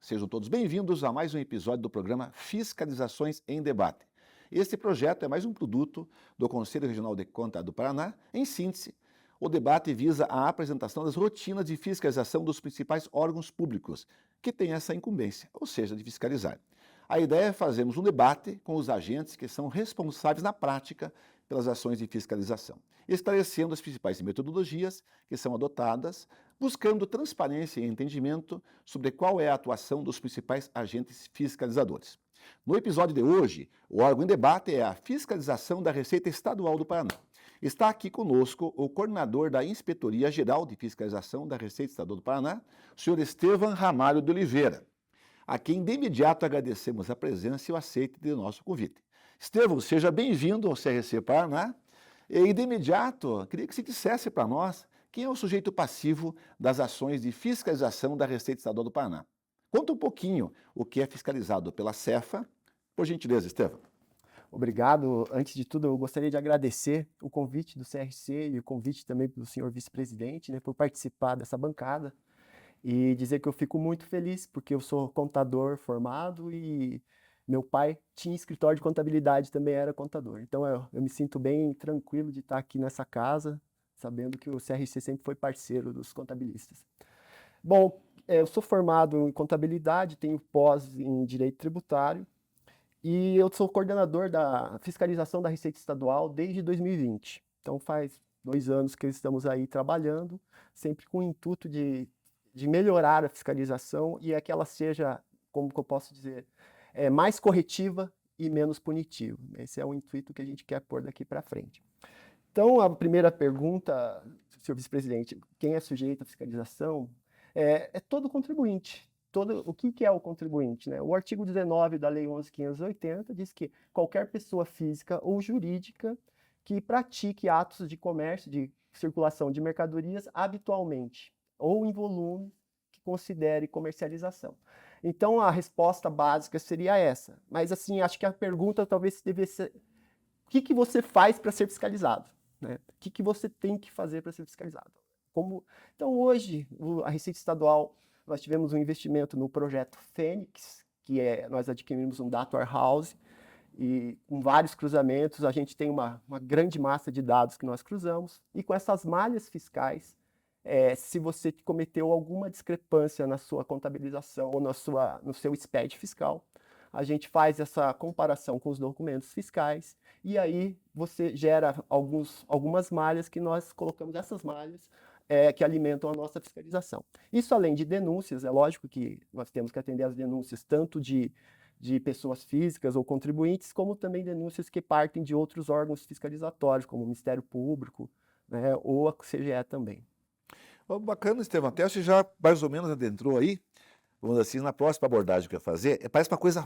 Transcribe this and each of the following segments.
Sejam todos bem-vindos a mais um episódio do programa Fiscalizações em Debate. Este projeto é mais um produto do Conselho Regional de Contas do Paraná. Em síntese, o debate visa a apresentação das rotinas de fiscalização dos principais órgãos públicos que têm essa incumbência, ou seja, de fiscalizar. A ideia é fazermos um debate com os agentes que são responsáveis na prática pelas ações de fiscalização, esclarecendo as principais metodologias que são adotadas, buscando transparência e entendimento sobre qual é a atuação dos principais agentes fiscalizadores. No episódio de hoje, o órgão em debate é a fiscalização da Receita Estadual do Paraná. Está aqui conosco o coordenador da Inspetoria Geral de Fiscalização da Receita Estadual do Paraná, o senhor Estevam Ramalho de Oliveira, a quem de imediato agradecemos a presença e o aceite do nosso convite. Estevam, seja bem-vindo ao CRC Paraná. E de imediato, queria que você dissesse para nós quem é o sujeito passivo das ações de fiscalização da Receita Estadual do Paraná. Conta um pouquinho o que é fiscalizado pela Cefa. Por gentileza, Estevam. Obrigado. Antes de tudo, eu gostaria de agradecer o convite do CRC e o convite também do senhor vice-presidente, por participar dessa bancada e dizer que eu fico muito feliz porque eu sou contador formado e meu pai tinha escritório de contabilidade, também era contador. Então eu me sinto bem tranquilo de estar aqui nessa casa, sabendo que o CRC sempre foi parceiro dos contabilistas. Bom, eu sou formado em contabilidade, tenho pós em direito tributário e eu sou coordenador da fiscalização da Receita Estadual desde 2020. Então faz 2 anos que estamos aí trabalhando, sempre com o intuito de melhorar a fiscalização e que ela seja, como que eu posso dizer, mais corretiva e menos punitiva. Esse é o intuito que a gente quer pôr daqui para frente. Então, a primeira pergunta, senhor vice-presidente, quem é sujeito à fiscalização? É todo contribuinte. O que é o contribuinte, né? O artigo 19 da Lei 11.580 diz que qualquer pessoa física ou jurídica que pratique atos de comércio, de circulação de mercadorias habitualmente ou em volume que considere comercialização. Então, a resposta básica seria essa. Mas, assim, acho que a pergunta talvez devesse ser: o que você faz para ser fiscalizado? Né? O que você tem que fazer para ser fiscalizado? Então, hoje, a Receita Estadual, nós tivemos um investimento no projeto Fênix, nós adquirimos um data warehouse, e com vários cruzamentos, a gente tem uma grande massa de dados que nós cruzamos, e com essas malhas fiscais, se você cometeu alguma discrepância na sua contabilização ou no seu SPED fiscal, a gente faz essa comparação com os documentos fiscais e aí você gera algumas malhas que nós colocamos, essas malhas que alimentam a nossa fiscalização. Isso além de denúncias, é lógico que nós temos que atender as denúncias tanto de pessoas físicas ou contribuintes, como também denúncias que partem de outros órgãos fiscalizatórios, como o Ministério Público, né, ou a CGE também. Bacana, Estevam. Até você já mais ou menos adentrou aí, vamos assim, na próxima abordagem que eu ia fazer. Parece uma coisa,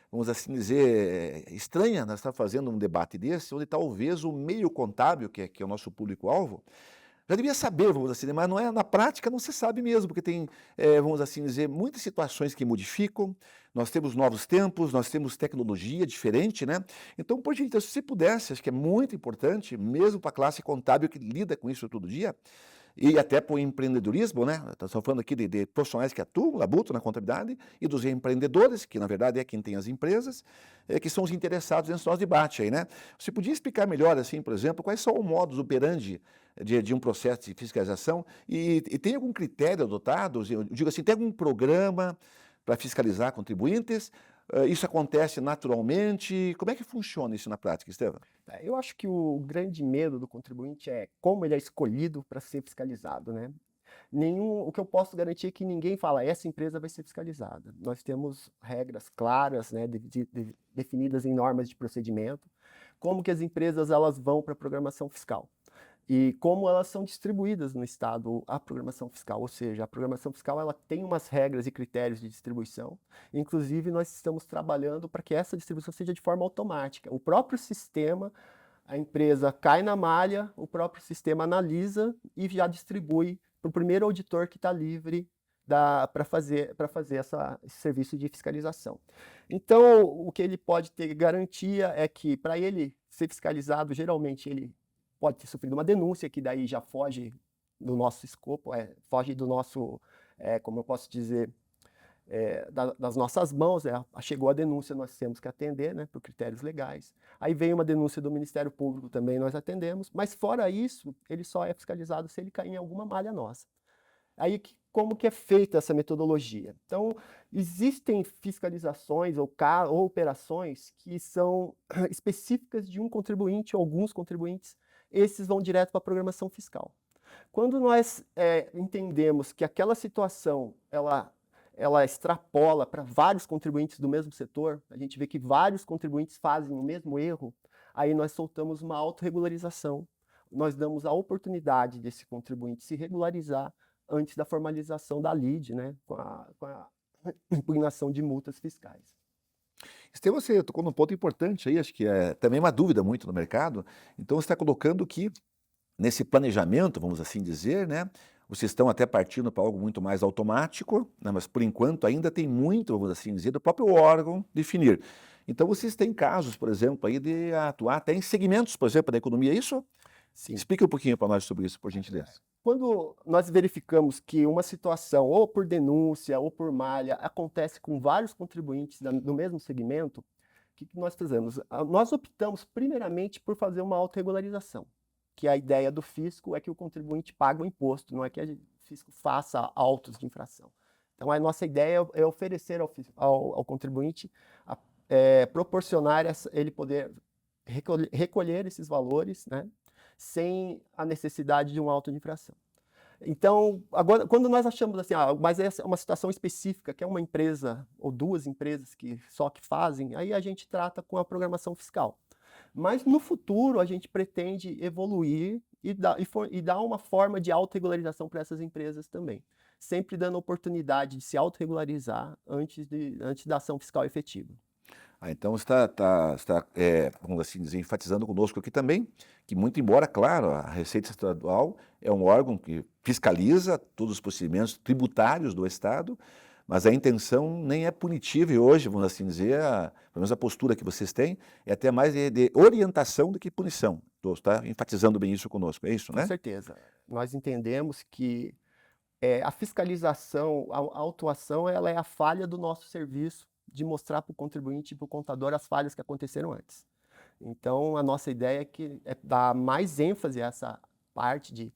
vamos assim dizer, estranha, nós estamos fazendo um debate desse, onde talvez o meio contábil, que é o nosso público-alvo, já devia saber, vamos assim dizer, mas não é, na prática não se sabe mesmo, porque tem, vamos assim dizer, muitas situações que modificam, nós temos novos tempos, nós temos tecnologia diferente, né? Então, por gentileza, se você pudesse, acho que é muito importante, mesmo para a classe contábil que lida com isso todo dia, e até para o empreendedorismo, né? Estamos falando aqui de profissionais que atuam, labutam na contabilidade, e dos empreendedores, que na verdade é quem tem as empresas, que são os interessados nesse nosso debate aí, né? Você podia explicar melhor, assim, por exemplo, quais são os modus operandi de um processo de fiscalização e tem algum critério adotado? Eu digo assim, tem algum programa para fiscalizar contribuintes? Isso acontece naturalmente? Como é que funciona isso na prática, Estevam? Eu acho que o grande medo do contribuinte é como ele é escolhido para ser fiscalizado, né? O que eu posso garantir é que ninguém fala, essa empresa vai ser fiscalizada. Nós temos regras claras, né, definidas em normas de procedimento, como que as empresas elas vão para a programação fiscal. E como elas são distribuídas no Estado, a programação fiscal, ou seja, a programação fiscal ela tem umas regras e critérios de distribuição, inclusive nós estamos trabalhando para que essa distribuição seja de forma automática. O próprio sistema, a empresa cai na malha, o próprio sistema analisa e já distribui para o primeiro auditor que está livre para fazer esse serviço de fiscalização. Então, o que ele pode ter garantia é que, para ele ser fiscalizado, geralmente ele pode ter sofrido uma denúncia, que daí já foge do nosso escopo, foge do nosso, como eu posso dizer, das nossas mãos, chegou a denúncia, nós temos que atender, né, por critérios legais. Aí veio uma denúncia do Ministério Público também, nós atendemos, mas fora isso, ele só é fiscalizado se ele cair em alguma malha nossa. Aí, como que é feita essa metodologia? Então, existem fiscalizações ou operações que são específicas de um contribuinte ou alguns contribuintes, esses vão direto para a programação fiscal. Quando nós entendemos que aquela situação, ela extrapola para vários contribuintes do mesmo setor, a gente vê que vários contribuintes fazem o mesmo erro, aí nós soltamos uma autorregularização. Nós damos a oportunidade desse contribuinte se regularizar antes da formalização da lide, né, com a impugnação de multas fiscais. Estevão, você tocou num ponto importante aí, acho que é também uma dúvida muito no mercado. Então, você está colocando que nesse planejamento, vamos assim dizer, né, vocês estão até partindo para algo muito mais automático, né, mas por enquanto ainda tem muito, vamos assim dizer, do próprio órgão definir. Então, vocês têm casos, por exemplo, aí de atuar até em segmentos, por exemplo, da economia, é isso? Sim. Explique um pouquinho para nós sobre isso, por gentileza. Quando nós verificamos que uma situação, ou por denúncia, ou por malha, acontece com vários contribuintes do mesmo segmento, o que nós fazemos? Nós optamos primeiramente por fazer uma autorregularização, que a ideia do fisco é que o contribuinte pague o imposto, não é que o fisco faça autos de infração. Então, a nossa ideia é oferecer ao contribuinte, proporcionar ele poder recolher esses valores, né, sem a necessidade de um auto de infração. Então, agora, quando nós achamos assim, mas essa é uma situação específica, que é uma empresa ou duas empresas que fazem, aí a gente trata com a programação fiscal. Mas no futuro a gente pretende evoluir e dar uma forma de autorregularização para essas empresas também, sempre dando oportunidade de se autorregularizar antes da ação fiscal efetiva. Então você está vamos assim dizer, enfatizando conosco aqui também, que muito embora, claro, a Receita Estadual é um órgão que fiscaliza todos os procedimentos tributários do Estado, mas a intenção nem é punitiva e hoje, vamos assim dizer, pelo menos a postura que vocês têm, é até mais de orientação do que punição. Está enfatizando bem isso conosco, é isso, né? Com certeza. Nós entendemos que a fiscalização, a autuação, ela é a falha do nosso serviço de mostrar para o contribuinte e para o contador as falhas que aconteceram antes. Então, a nossa ideia é dar mais ênfase a essa parte de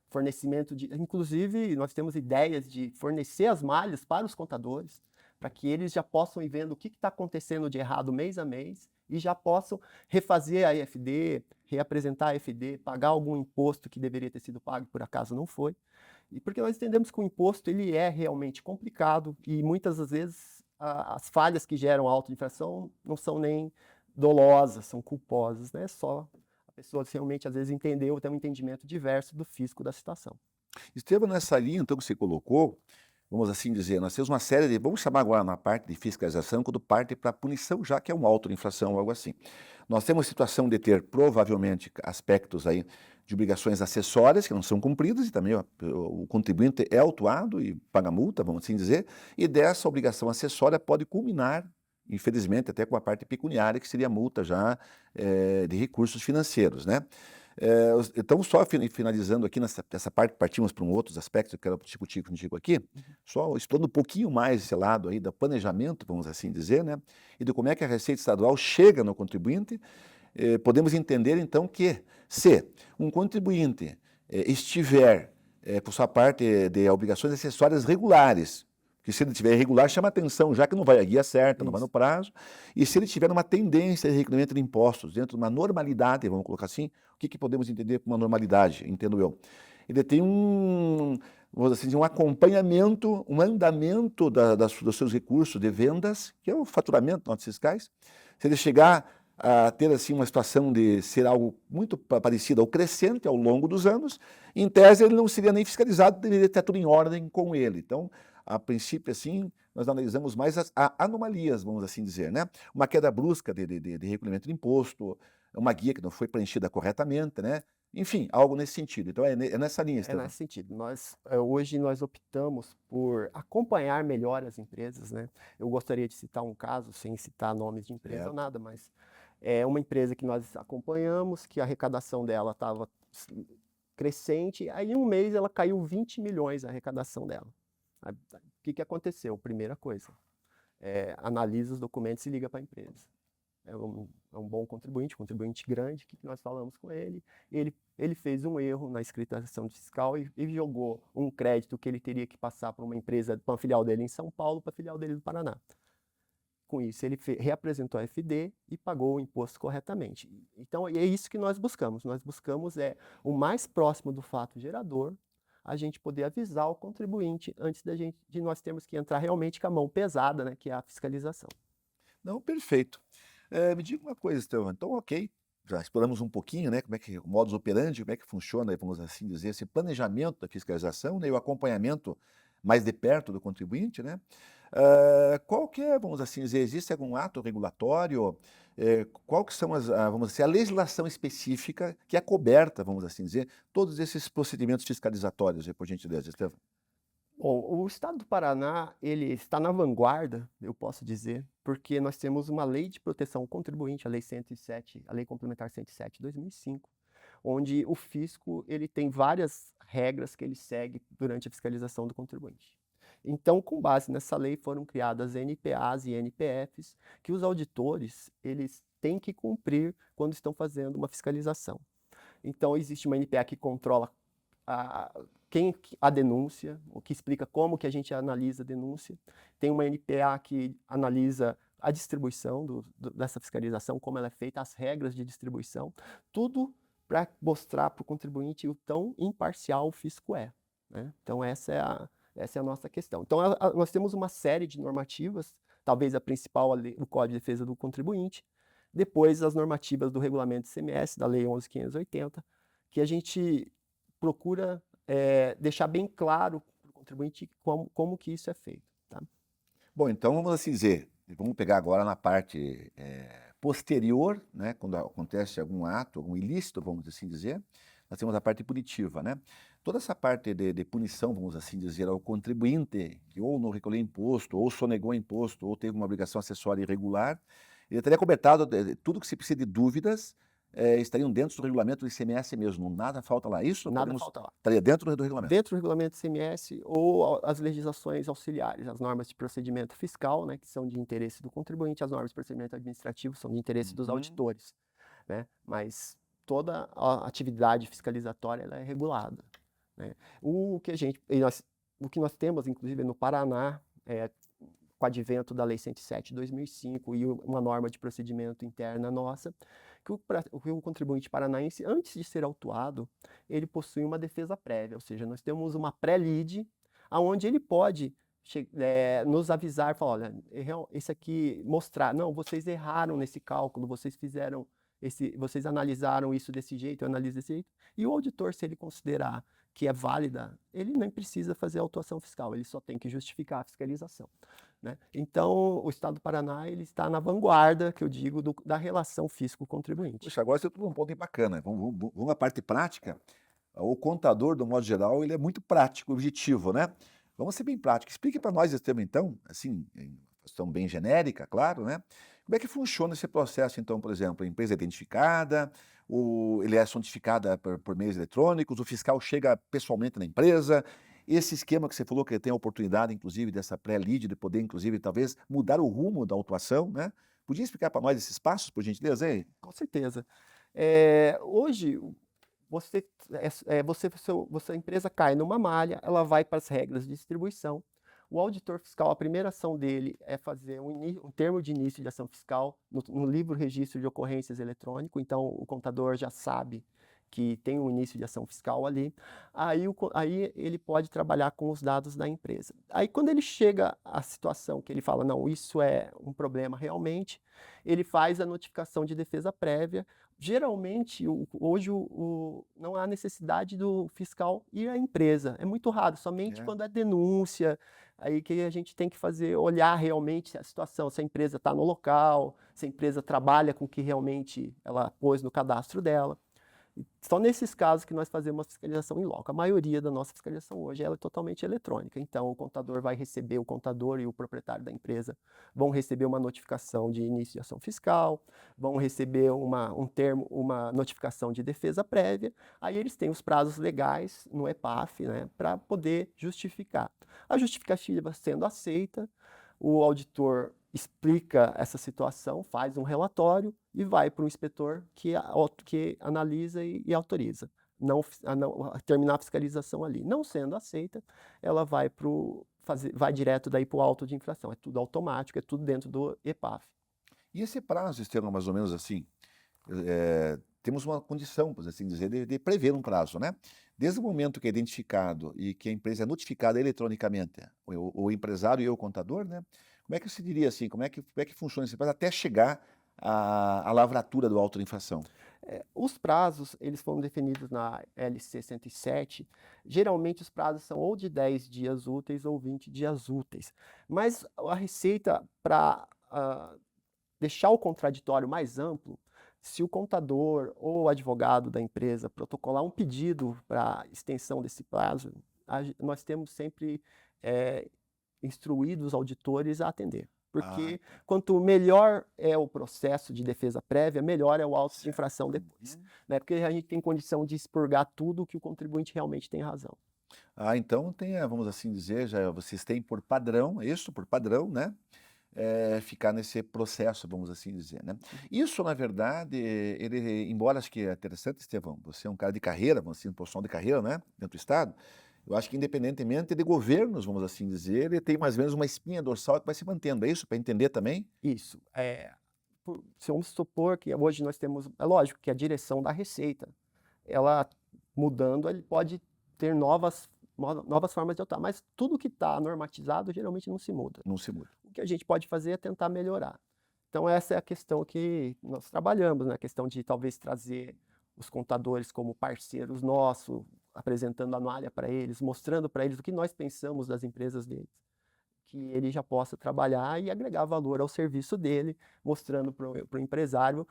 fornecimento de... Inclusive, nós temos ideias de fornecer as malhas para os contadores, para que eles já possam ir vendo o que está acontecendo de errado mês a mês e já possam refazer a EFD, reapresentar a EFD, pagar algum imposto que deveria ter sido pago e por acaso não foi. E porque nós entendemos que o imposto ele é realmente complicado e muitas das vezes as falhas que geram auto-infração não são nem dolosas, são culposas, né? Só a pessoa realmente às vezes entendeu, tem um entendimento diverso do fisco da situação. Estevão, nessa linha então que você colocou, vamos assim dizer, nós temos uma série de, vamos chamar agora na parte de fiscalização, quando parte para punição, já que é uma auto-infração, algo assim. Nós temos a situação de ter provavelmente aspectos aí de obrigações acessórias que não são cumpridas e também o contribuinte é autuado e paga multa, vamos assim dizer, e dessa obrigação acessória pode culminar, infelizmente, até com a parte pecuniária, que seria a multa já de recursos financeiros, né? Então, só finalizando aqui nessa parte, partimos para um outros aspectos que eu quero discutir contigo aqui, só explorando um pouquinho mais esse lado aí do planejamento, vamos assim dizer, né? E de como é que a Receita Estadual chega no contribuinte. Podemos entender, então, que se um contribuinte estiver, por sua parte, de obrigações acessórias regulares, que se ele tiver irregular, chama atenção, já que não vai a guia certa, não vai no prazo, e se ele tiver uma tendência de recolhimento de impostos dentro de uma normalidade, vamos colocar assim, o que podemos entender por uma normalidade, entendo eu? Ele tem vamos assim dizer, um acompanhamento, um andamento dos seus recursos de vendas, que é o faturamento, notas fiscais. Se ele chegar a ter assim uma situação de ser algo muito parecido ao crescente ao longo dos anos, em tese ele não seria nem fiscalizado, deveria ter tudo em ordem com ele. Então, a princípio, assim, nós analisamos mais as anomalias, vamos assim dizer, né? Uma queda brusca de recolhimento de imposto, uma guia que não foi preenchida corretamente, né? Enfim, algo nesse sentido. Então, é nessa linha, Estevão. É nesse sentido. Hoje nós optamos por acompanhar melhor as empresas, né? Eu gostaria de citar um caso, sem citar nomes de empresa ou nada, mas é uma empresa que nós acompanhamos, que a arrecadação dela estava crescente, aí em um mês ela caiu 20 milhões a arrecadação dela. que aconteceu? Primeira coisa, analisa os documentos e liga para a empresa. É um bom contribuinte grande. O que nós falamos com ele? Ele fez um erro na escrituração fiscal e jogou um crédito que ele teria que passar para uma empresa, para uma filial dele em São Paulo, para a filial dele do Paraná. Com isso, ele reapresentou a FD e pagou o imposto corretamente. Então, é isso que nós buscamos. Nós buscamos o mais próximo do fato gerador, a gente poder avisar o contribuinte antes de nós termos que entrar realmente com a mão pesada, né, que é a fiscalização. Não, perfeito. Me diga uma coisa, Estevão. Então, ok, já exploramos um pouquinho, né, como é que o modus operandi, como é que funciona, vamos assim dizer, esse planejamento da fiscalização, né, e o acompanhamento mais de perto do contribuinte, né? Qual que é, vamos assim dizer, existe algum ato regulatório? Qual que são vamos dizer, a legislação específica que é coberta, vamos assim dizer, todos esses procedimentos fiscalizatórios, por gentileza, Estevão? Bom, o Estado do Paraná, ele está na vanguarda, eu posso dizer, porque nós temos uma lei de proteção ao contribuinte, a Lei 107, a Lei Complementar 107 de 2005, onde o fisco ele tem várias regras que ele segue durante a fiscalização do contribuinte. Então, com base nessa lei, foram criadas NPAs e NPFs que os auditores eles têm que cumprir quando estão fazendo uma fiscalização. Então, existe uma NPA que controla a denúncia, o que explica como que a gente analisa a denúncia. Tem uma NPA que analisa a distribuição dessa fiscalização, como ela é feita, as regras de distribuição, tudo para mostrar para o contribuinte o tão imparcial o fisco é, né? Então essa é a nossa questão. Então nós temos uma série de normativas, talvez a principal, o Código de Defesa do Contribuinte, depois as normativas do Regulamento de ICMS, da Lei 11.580, que a gente procura deixar bem claro para o contribuinte como que isso é feito. Tá? Bom, então vamos assim dizer, vamos pegar agora na parte posterior, né, quando acontece algum ato, algum ilícito, vamos assim dizer, nós temos a parte punitiva, né? Toda essa parte de punição, vamos assim dizer, ao contribuinte que ou não recolheu imposto, ou sonegou imposto, ou teve uma obrigação acessória irregular, ele teria cobertado tudo que se precisa de dúvidas, estariam dentro do regulamento do ICMS mesmo, nada falta lá. Isso nada falta lá. Estaria dentro do regulamento? Dentro do regulamento do ICMS ou as legislações auxiliares, as normas de procedimento fiscal, né, que são de interesse do contribuinte, as normas de procedimento administrativo são de interesse dos auditores, né, mas toda a atividade fiscalizatória ela é regulada, né. O que nós temos, inclusive, no Paraná, com o advento da Lei 107 de 2005 e uma norma de procedimento interna nossa, que o contribuinte paranaense, antes de ser autuado, ele possui uma defesa prévia, ou seja, nós temos uma pré-lide, onde ele pode nos avisar, falar, olha, esse aqui, mostrar, não, vocês erraram nesse cálculo, vocês analisaram isso desse jeito, eu analiso desse jeito, e o auditor, se ele considerar que é válida, ele nem precisa fazer autuação fiscal, ele só tem que justificar a fiscalização, né? Então, o Estado do Paraná ele está na vanguarda, que eu digo, da relação fisco-contribuinte. Puxa, agora você trouxe um ponto bem bacana. Vamos à parte prática. O contador, do modo geral, ele é muito prático, objetivo, né? Vamos ser bem práticos. Explique para nós esse tema, então, assim, em questão bem genérica, claro, né? Como é que funciona esse processo, então, por exemplo, a empresa é identificada, ele é notificada por meios eletrônicos, o fiscal chega pessoalmente na empresa, esse esquema que você falou que tem a oportunidade, inclusive, dessa pré-lide, de poder, inclusive, talvez mudar o rumo da autuação, né? Podia explicar para nós esses passos, por gentileza, hein? Com certeza. Hoje, a empresa cai numa malha, ela vai para as regras de distribuição. O auditor fiscal, a primeira ação dele é fazer um termo de início de ação fiscal no livro registro de ocorrências eletrônico, então o contador já sabe que tem um início de ação fiscal ali, aí ele pode trabalhar com os dados da empresa. Aí quando ele chega à situação que ele fala, não, isso é um problema realmente, ele faz a notificação de defesa prévia. Geralmente, hoje não há necessidade do fiscal ir à empresa, é muito raro, somente quando é denúncia, aí que a gente tem que olhar realmente a situação, se a empresa está no local, se a empresa trabalha com o que realmente ela pôs no cadastro dela. Só nesses casos que nós fazemos uma fiscalização em loco. A maioria da nossa fiscalização hoje ela é totalmente eletrônica. Então, o contador vai receber, o contador e o proprietário da empresa vão receber uma notificação de início de ação fiscal, vão receber uma notificação de defesa prévia. Aí eles têm os prazos legais no EPAF, né, para poder justificar. A justificativa sendo aceita, o auditor explica essa situação, faz um relatório e vai para o inspetor que analisa e autoriza. Terminar a fiscalização ali. Não sendo aceita, ela vai direto daí para o auto de infração. É tudo automático, é tudo dentro do EPAF. E esse prazo, Estevão, mais ou menos assim, temos uma condição, por assim dizer, de prever um prazo, né? Desde o momento que é identificado e que a empresa é notificada eletronicamente, o empresário e o contador, né? Como é que se diria assim, como é que funciona esse prazo até chegar à lavratura do auto de infração? Os prazos, eles foram definidos na LC 107. Geralmente os prazos são ou de 10 dias úteis ou 20 dias úteis. Mas a Receita, para deixar o contraditório mais amplo, se o contador ou o advogado da empresa protocolar um pedido para extensão desse prazo, nós temos sempre instruído os auditores a atender. Porque quanto melhor é o processo de defesa prévia, melhor é o auto de infração depois. Né? Porque a gente tem condição de expurgar tudo que o contribuinte realmente tem razão. Então vamos assim dizer, já vocês têm por padrão, por padrão, né? Ficar nesse processo, vamos assim dizer, né? Isso, na verdade, embora acho que é interessante, Estevão, você é um cara de carreira, vamos assim, posição de carreira, né? Dentro do Estado, eu acho que independentemente de governos, vamos assim dizer, ele tem mais ou menos uma espinha dorsal que vai se mantendo, é isso? Para entender também? Isso. Se vamos supor que hoje nós temos, é lógico que a direção da Receita, ela mudando, ele pode ter novas formas de atuar, mas tudo que está normatizado geralmente não se muda. Não se muda. O que a gente pode fazer é tentar melhorar. Então essa é a questão que nós trabalhamos, né? A questão de talvez trazer os contadores como parceiros nossos, apresentando a anuária para eles, mostrando para eles o que nós pensamos das empresas deles, que ele já possa trabalhar e agregar valor ao serviço dele, mostrando para o empresário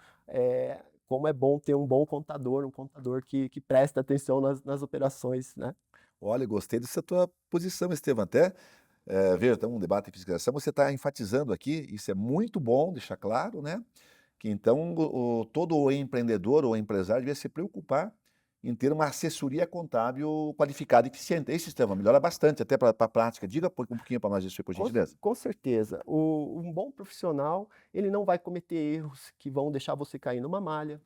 como é bom ter um bom contador, um contador que presta atenção nas operações, né? Olha, gostei dessa tua posição, Estevão, até veja, então um debate de fiscalização, você está enfatizando aqui, isso é muito bom, deixar claro, né? Que então todo o empreendedor ou empresário devia se preocupar em ter uma assessoria contábil qualificada e eficiente. Esse sistema melhora bastante, até para a prática. Diga um pouquinho para nós isso, por gentileza. Com certeza. Um bom profissional, ele não vai cometer erros que vão deixar você cair numa malha.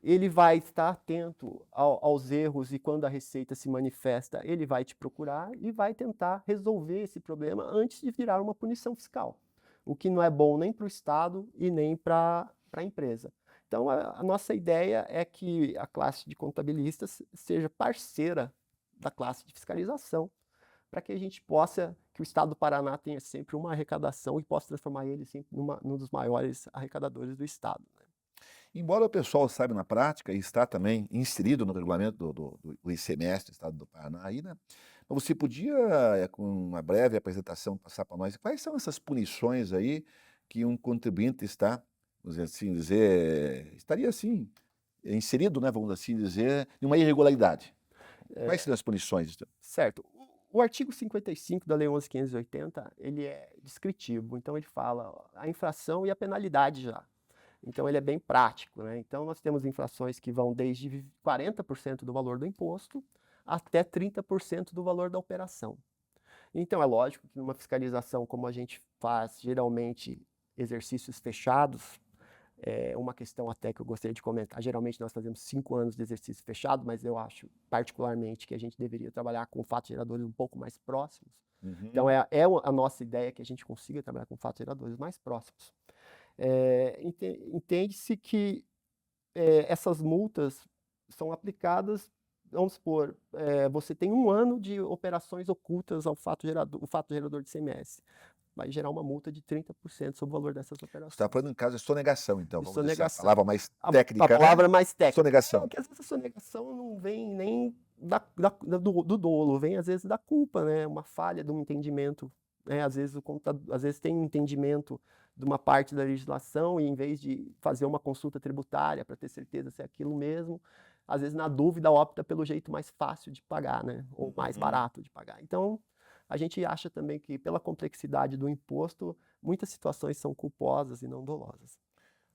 Ele vai estar atento aos erros e quando a Receita se manifesta, ele vai te procurar e vai tentar resolver esse problema antes de virar uma punição fiscal. O que não é bom nem para o Estado e nem para a empresa. Então, a nossa ideia é que a classe de contabilistas seja parceira da classe de fiscalização, para que a gente possa, que o Estado do Paraná tenha sempre uma arrecadação e possa transformar ele sempre num dos maiores arrecadadores do Estado. Né? Embora o pessoal saiba na prática e está também inserido no regulamento do ICMS do Estado do Paraná, aí, né? Você podia, com uma breve apresentação, passar para nós quais são essas punições aí que um contribuinte está, vamos assim dizer, estaria assim, inserido, né, vamos assim dizer, em uma irregularidade. Quais seriam as punições? Certo. O artigo 55 da Lei 11.580, ele é descritivo, então ele fala a infração e a penalidade já. Então ele é bem prático, né? Então nós temos infrações que vão desde 40% do valor do imposto até 30% do valor da operação. Então é lógico que numa fiscalização como a gente faz geralmente exercícios fechados, uma questão até que eu gostaria de comentar, geralmente nós fazemos 5 anos de exercício fechado, mas eu acho particularmente que a gente deveria trabalhar com fatos geradores um pouco mais próximos. Então a nossa ideia que a gente consiga trabalhar com fatos geradores mais próximos. Entende-se que essas multas são aplicadas, vamos supor, você tem 1 ano de operações ocultas ao fato gerador de ICMS. Vai gerar uma multa de 30% sobre o valor dessas operações. Você está falando em caso de sonegação, então, vamos dizer, a Sonegação. palavra mais técnica. A palavra mais técnica. Sonegação. Porque às vezes a sonegação não vem nem do dolo, vem às vezes da culpa, né? Uma falha de um entendimento. Né? Às vezes tem um entendimento de uma parte da legislação e em vez de fazer uma consulta tributária para ter certeza se é aquilo mesmo, às vezes, na dúvida, opta pelo jeito mais fácil de pagar, né? Ou mais barato de pagar. Então, a gente acha também que, pela complexidade do imposto, muitas situações são culposas e não dolosas.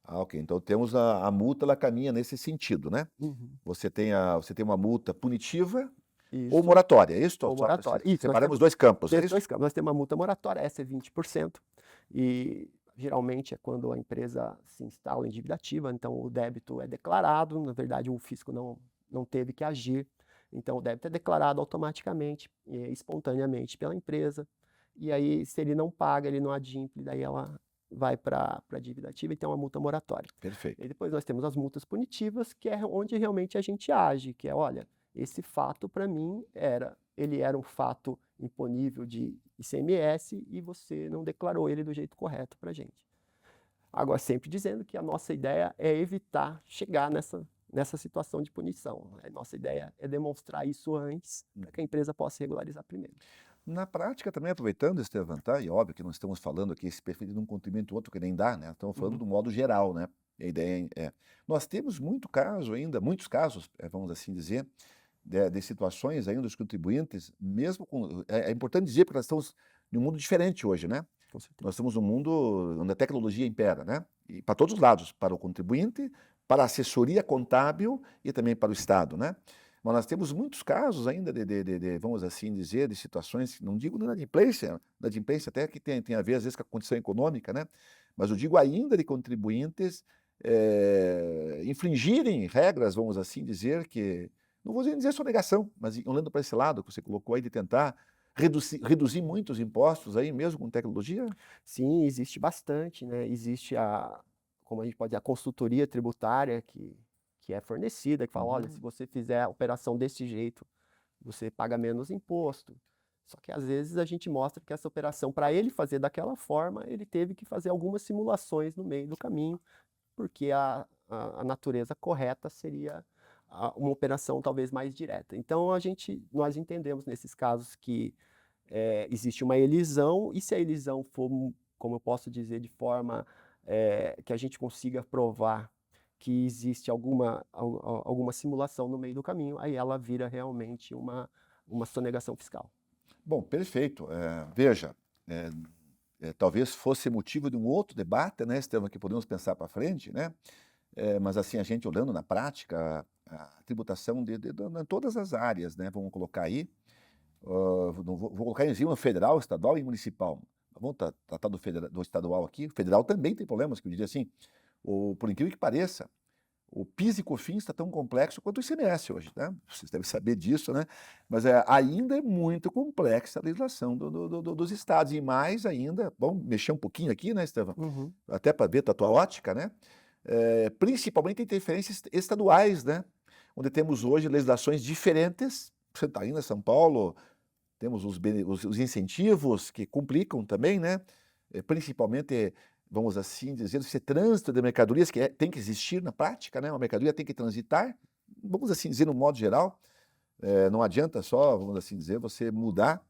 Ah, ok. Então temos a multa, ela caminha nesse sentido, né? Uhum. Você tem uma multa punitiva ou Isso, moratória, é isso? ou moratória. Isso, nós Separamos temos dois campos, é isso? dois campos. Nós temos uma multa moratória, essa é 20%, e geralmente é quando a empresa se instala em dívida ativa, então o débito é declarado, na verdade o fisco não teve que agir, então o débito é declarado automaticamente, espontaneamente pela empresa, e aí se ele não paga, ele não adimple, daí ela vai para a dívida ativa e tem uma multa moratória. Perfeito. E depois nós temos as multas punitivas, que é onde realmente a gente age, que é, olha, esse fato para mim ele era um fato imponível de ICMS e você não declarou ele do jeito correto para a gente. Agora, sempre dizendo que a nossa ideia é evitar chegar nessa situação de punição. A nossa ideia é demonstrar isso antes, para que a empresa possa regularizar primeiro. Na prática, também aproveitando, Estevam, tá? E óbvio que não estamos falando aqui esse perfil de um contribuinte outro que nem dá, né? Estamos falando do modo geral, né? A ideia nós temos muitos casos, vamos assim dizer, de situações ainda dos contribuintes, mesmo com. É importante dizer porque nós estamos num mundo diferente hoje, né? Com certeza. Nós estamos num mundo onde a tecnologia impera, né? E para todos os lados, para o contribuinte, para a assessoria contábil e também para o Estado, né? Mas nós temos muitos casos ainda vamos assim dizer, de situações, não digo na inadimplência até que tem a ver às vezes com a condição econômica, né? Mas eu digo ainda de contribuintes infringirem regras, vamos assim dizer, que não vou dizer sonegação, mas olhando para esse lado que você colocou aí de tentar reduzir muitos impostos aí mesmo com tecnologia? Sim, existe bastante, né? Existe como a gente pode dizer, a consultoria tributária que é fornecida, que fala, olha, se você fizer a operação desse jeito, você paga menos imposto. Só que às vezes a gente mostra que essa operação, para ele fazer daquela forma, ele teve que fazer algumas simulações no meio do caminho, porque a natureza correta seria uma operação talvez mais direta. Então nós entendemos nesses casos que existe uma elisão, e se a elisão for, como eu posso dizer, de forma que a gente consiga provar que existe alguma simulação no meio do caminho, aí ela vira realmente uma sonegação fiscal. Bom, perfeito. Veja, talvez fosse motivo de um outro debate, né, Estevam, que podemos pensar para frente, né? Mas assim, a gente olhando na prática, a tributação de todas as áreas, né? Vamos colocar aí, vou colocar em cima federal, estadual e municipal. Vamos tratar do estadual aqui. O federal também tem problemas, que eu diria assim, por incrível que pareça, o PIS e COFINS está tão complexo quanto o ICMS hoje, né? Vocês devem saber disso, né? Mas ainda é muito complexa a legislação dos estados. E mais ainda, vamos mexer um pouquinho aqui, né, Estevam? Uhum. Até para ver da tua ótica, né? Principalmente interferências estaduais, né? Onde temos hoje legislações diferentes. Santa Catarina, São Paulo, temos os incentivos que complicam também, né? Principalmente, vamos assim dizer, esse trânsito de mercadorias que tem que existir na prática, né? Uma mercadoria tem que transitar, vamos assim dizer, no modo geral. Não adianta só, vamos assim dizer, você mudar,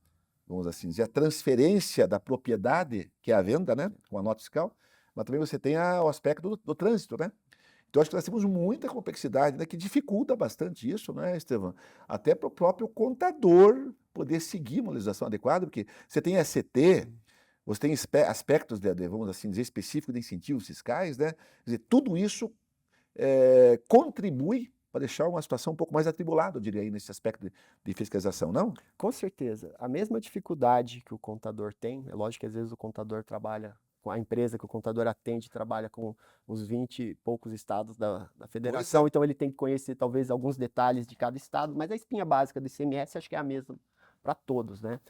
vamos assim dizer, a transferência da propriedade, que é a venda, né? Com a nota fiscal, mas também você tem o aspecto do trânsito, né? Então, acho que nós temos muita complexidade, né, que dificulta bastante isso, né, Estevam? Até para o próprio contador poder seguir uma legislação adequada, porque você tem SCT, você tem aspectos, vamos assim dizer, específicos de incentivos fiscais, né? Quer dizer, tudo isso contribui para deixar uma situação um pouco mais atribulada, eu diria, aí, nesse aspecto de fiscalização, não? Com certeza. A mesma dificuldade que o contador tem, é lógico que às vezes o contador trabalha com a empresa que o contador atende, trabalha com os 20 e poucos estados da federação, então ele tem que conhecer talvez alguns detalhes de cada estado, mas a espinha básica do ICMS acho que é a mesma para todos, né?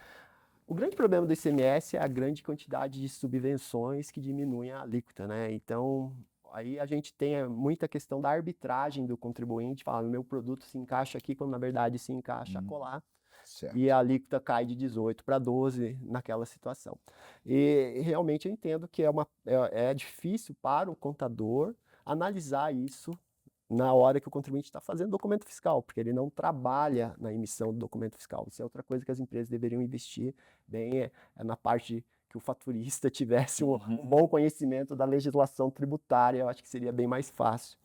O grande problema do ICMS é a grande quantidade de subvenções que diminuem a alíquota, né? Então, aí a gente tem muita questão da arbitragem do contribuinte, fala, meu produto se encaixa aqui, quando na verdade se encaixa acolá. Certo. E a alíquota cai de 18 para 12 naquela situação. E realmente eu entendo que é difícil para o contador analisar isso na hora que o contribuinte está fazendo documento fiscal, porque ele não trabalha na emissão do documento fiscal. Isso é outra coisa que as empresas deveriam investir bem, na parte que o faturista tivesse um bom conhecimento da legislação tributária, eu acho que seria bem mais fácil.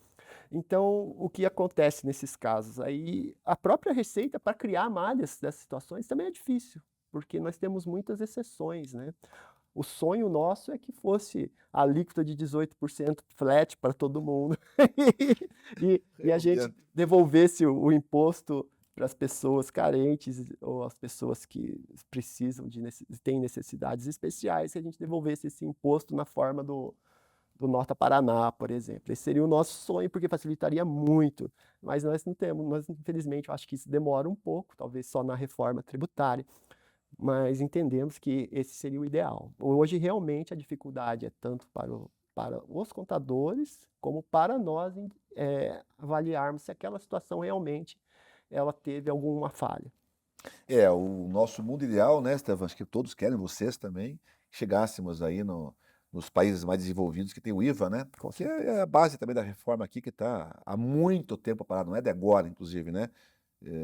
Então, o que acontece nesses casos? Aí, a própria Receita, para criar malhas dessas situações, também é difícil, porque nós temos muitas exceções, né? O sonho nosso é que fosse a alíquota de 18% flat para todo mundo e a gente Realmente. devolvesse o imposto para as pessoas carentes ou as pessoas que precisam têm necessidades especiais, que a gente devolvesse esse imposto na forma do Nota Paraná, por exemplo. Esse seria o nosso sonho, porque facilitaria muito, mas nós não temos, nós infelizmente, eu acho que isso demora um pouco, talvez só na reforma tributária, mas entendemos que esse seria o ideal. Hoje, realmente, a dificuldade é tanto para os contadores, como para nós avaliarmos se aquela situação realmente ela teve alguma falha. O nosso mundo ideal, né, Estevam? Acho que todos querem, vocês também, que chegássemos aí nos países mais desenvolvidos que tem o IVA, né? Com Que certeza. é a base também da reforma aqui, que está há muito tempo parado, não é de agora, inclusive, né?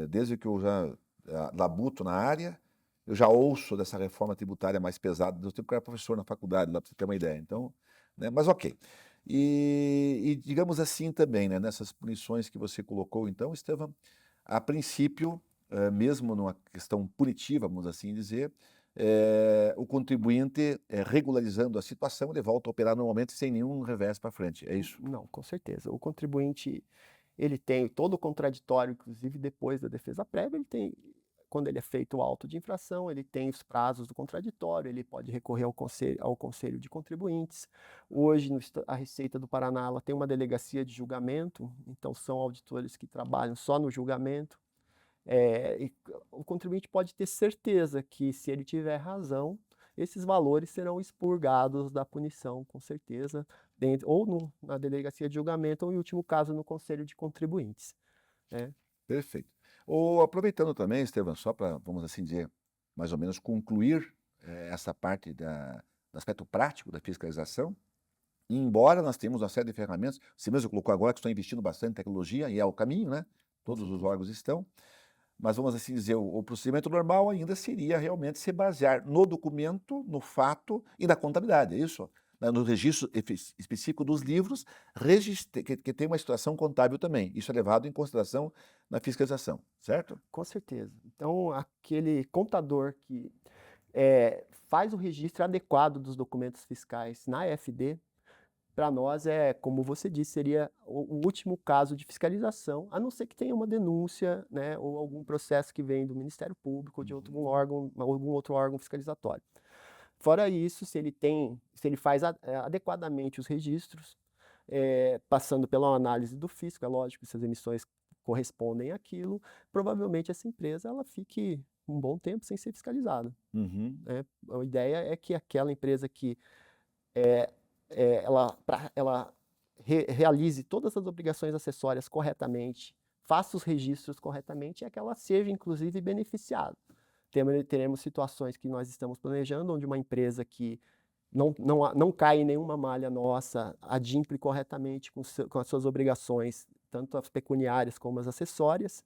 Desde que eu já labuto na área, eu já ouço dessa reforma tributária mais pesada, do tempo que eu era professor na faculdade, lá para você ter uma ideia. Então, né, mas ok. E digamos assim também, né, nessas punições que você colocou, então, Estevam, a princípio, mesmo numa questão punitiva, vamos assim dizer, o contribuinte, regularizando a situação, ele volta a operar normalmente sem nenhum revés para frente, é isso? Não, com certeza. O contribuinte, ele tem todo o contraditório, inclusive depois da defesa prévia, ele tem, quando ele é feito o auto de infração, ele tem os prazos do contraditório, ele pode recorrer ao conselho de contribuintes. Hoje, a Receita do Paraná, ela tem uma delegacia de julgamento, então são auditores que trabalham só no julgamento. E o contribuinte pode ter certeza que, se ele tiver razão, esses valores serão expurgados da punição, com certeza, na delegacia de julgamento, ou, em último caso, no conselho de contribuintes, né? Perfeito. Ou aproveitando também, Estevam, só para, vamos assim dizer, mais ou menos concluir essa parte do aspecto prático da fiscalização, e embora nós tenhamos uma série de ferramentas, você mesmo colocou agora que estão investindo bastante em tecnologia, e é o caminho, né? Com Todos os certeza. órgãos estão, mas vamos assim dizer, o procedimento normal ainda seria realmente se basear no documento, no fato e na contabilidade, é isso? No registro específico dos livros, que tem uma situação contábil também. Isso é levado em consideração na fiscalização, certo? Com certeza. Então, aquele contador que faz o registro adequado dos documentos fiscais na FD, para nós como você disse, seria o último caso de fiscalização, a não ser que tenha uma denúncia, né, ou algum processo que vem do Ministério Público ou de algum órgão, algum outro órgão fiscalizatório. Fora isso, se ele faz adequadamente os registros, passando pela análise do fisco, é lógico, se as emissões correspondem àquilo, provavelmente essa empresa ela fique um bom tempo sem ser fiscalizada, Uhum. né? A ideia é que aquela empresa que ela realize todas as obrigações acessórias corretamente, faça os registros corretamente, é que ela seja, inclusive, beneficiada. Teremos situações que nós estamos planejando, onde uma empresa que não cai em nenhuma malha nossa, adimpre corretamente com as suas obrigações, tanto as pecuniárias como as acessórias,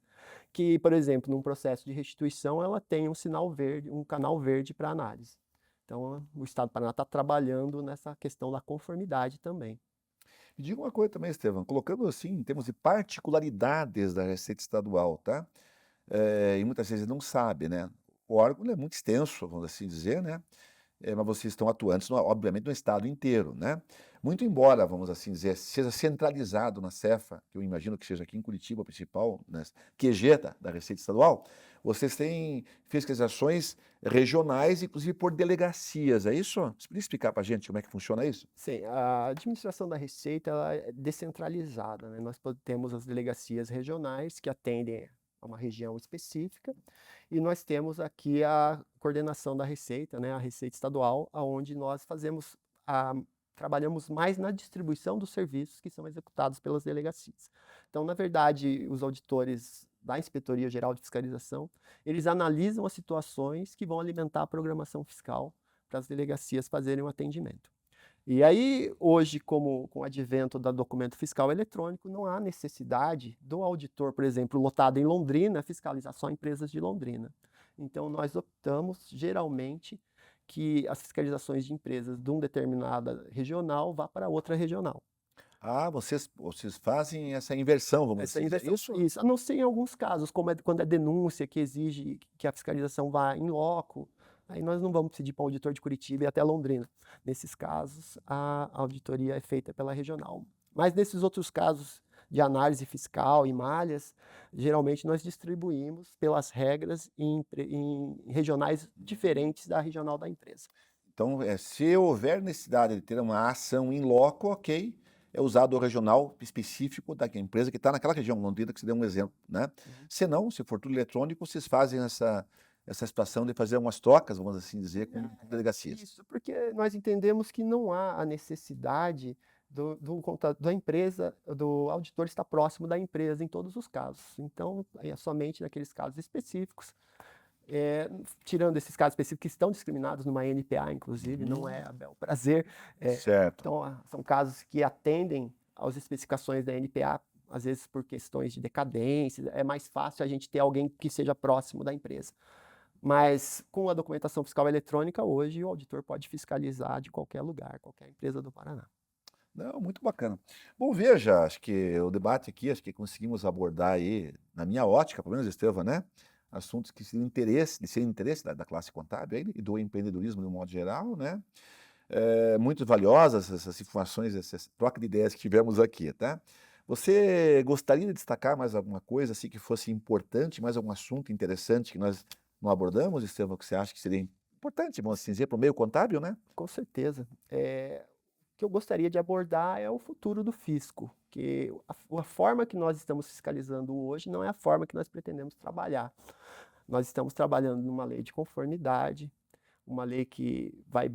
que, por exemplo, num processo de restituição, ela tem um sinal verde, um canal verde para análise. Então, o Estado do Paraná está trabalhando nessa questão da conformidade também. Me diga uma coisa também, Estevam, colocando assim, em termos de particularidades da Receita Estadual, tá? E muitas vezes não sabe, né? O órgão é muito extenso, vamos assim dizer, né? Mas vocês estão atuantes, obviamente, no estado inteiro, né? Muito embora, vamos assim dizer, seja centralizado na Cefa, que eu imagino que seja aqui em Curitiba, a principal, né, QG da Receita Estadual, vocês têm fiscalizações regionais, inclusive por delegacias, é isso? Você poderia explicar para a gente como é que funciona isso? Sim, a administração da Receita ela é descentralizada, né? Nós temos as delegacias regionais que atendem a uma região específica e nós temos aqui a coordenação da Receita, né? A Receita Estadual, aonde nós trabalhamos mais na distribuição dos serviços que são executados pelas delegacias. Então, na verdade, os auditores da Inspetoria Geral de Fiscalização, eles analisam as situações que vão alimentar a programação fiscal para as delegacias fazerem o atendimento. E aí, hoje, com o advento do documento fiscal eletrônico, não há necessidade do auditor, por exemplo, lotado em Londrina, fiscalizar só empresas de Londrina. Então, nós optamos, geralmente, que as fiscalizações de empresas de uma determinada regional vá para outra regional. Vocês fazem essa inversão, vamos Essa dizer inversão, isso? isso, a não ser em alguns casos, como quando é denúncia que exige que a fiscalização vá em loco, aí nós não vamos pedir para o auditor de Curitiba ir até Londrina. Nesses casos, a auditoria é feita pela regional. Mas nesses outros casos de análise fiscal e malhas, geralmente nós distribuímos pelas regras em regionais diferentes da regional da empresa. Então, se houver necessidade de ter uma ação em loco, ok, é usado o regional específico da empresa que está naquela região, Londrina, que você deu um exemplo, né? Se não, se for tudo eletrônico, vocês fazem essa situação de fazer umas trocas, vamos assim dizer, com delegacias. Isso, porque nós entendemos que não há a necessidade da empresa, do auditor estar próximo da empresa em todos os casos. Então, é somente naqueles casos específicos, tirando esses casos específicos que estão discriminados numa NPA, inclusive, não é a bel prazer. Certo. Então, são casos que atendem às especificações da NPA, às vezes por questões de decadência, é mais fácil a gente ter alguém que seja próximo da empresa. Mas com a documentação fiscal eletrônica, hoje o auditor pode fiscalizar de qualquer lugar, qualquer empresa do Paraná. Não, muito bacana. Bom, veja, acho que o debate aqui, acho que conseguimos abordar aí, na minha ótica, pelo menos, Estevam, né? Assuntos que seriam interesse da classe contábil aí, e do empreendedorismo de um modo geral, né? Muito valiosas essas informações, essa troca de ideias que tivemos aqui, tá? Você gostaria de destacar mais alguma coisa assim que fosse importante, mais algum assunto interessante que nós não abordamos, Estevam, que você acha que seria importante, vamos assim dizer, para o meio contábil, né? Com certeza. O que eu gostaria de abordar é o futuro do fisco, que a forma que nós estamos fiscalizando hoje não é a forma que nós pretendemos trabalhar. Nós estamos trabalhando numa lei de conformidade, uma lei que vai,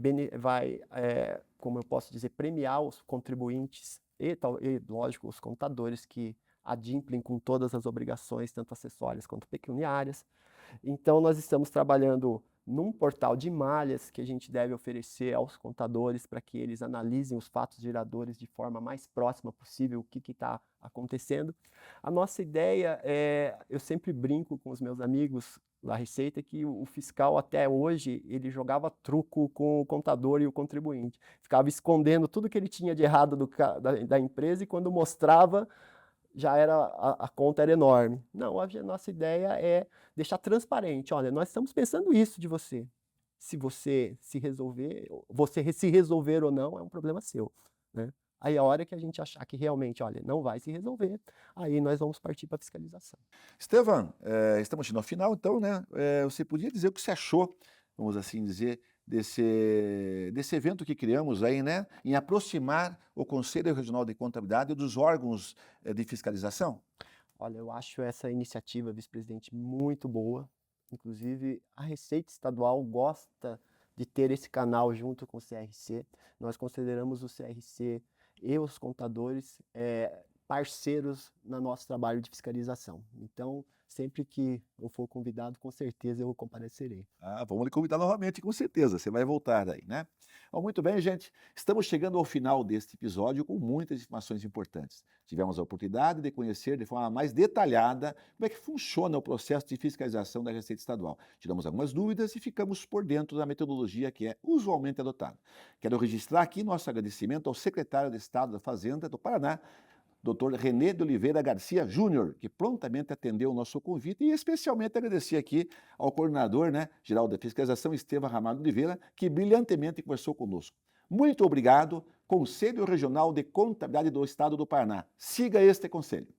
como eu posso dizer, premiar os contribuintes e, lógico, os contadores que adimplem com todas as obrigações, tanto acessórias quanto pecuniárias. Então, nós estamos trabalhando num portal de malhas que a gente deve oferecer aos contadores para que eles analisem os fatos geradores de forma mais próxima possível, o que está acontecendo. A nossa ideia eu sempre brinco com os meus amigos da Receita, que o fiscal até hoje, ele jogava truco com o contador e o contribuinte. Ficava escondendo tudo que ele tinha de errado da empresa e quando mostrava, já era a conta era enorme. Não, a nossa ideia é deixar transparente. Olha, nós estamos pensando isso de você. Se você se resolver ou não, é um problema seu, né? Aí a hora que a gente achar que realmente, olha, não vai se resolver, aí nós vamos partir para a fiscalização. Estevam, estamos chegando ao final, então, né? Você podia dizer o que você achou, vamos assim dizer, desse evento que criamos aí, né? Em aproximar o Conselho Regional de Contabilidade dos órgãos de fiscalização? Olha, eu acho essa iniciativa, vice-presidente, muito boa. Inclusive, a Receita Estadual gosta de ter esse canal junto com o CRC. Nós consideramos o CRC e os contadores parceiros no nosso trabalho de fiscalização. Então, sempre que eu for convidado, com certeza eu comparecerei. Vamos lhe convidar novamente, com certeza, você vai voltar aí, né? Bom, muito bem, gente, estamos chegando ao final deste episódio com muitas informações importantes. Tivemos a oportunidade de conhecer de forma mais detalhada como é que funciona o processo de fiscalização da Receita Estadual. Tiramos algumas dúvidas e ficamos por dentro da metodologia que é usualmente adotada. Quero registrar aqui nosso agradecimento ao secretário de Estado da Fazenda do Paraná, Dr. René de Oliveira Garcia Júnior, que prontamente atendeu o nosso convite, e especialmente agradecer aqui ao coordenador, né, geral da fiscalização, Estevam Ramalho Oliveira, que brilhantemente conversou conosco. Muito obrigado, Conselho Regional de Contabilidade do Estado do Paraná. Siga este conselho.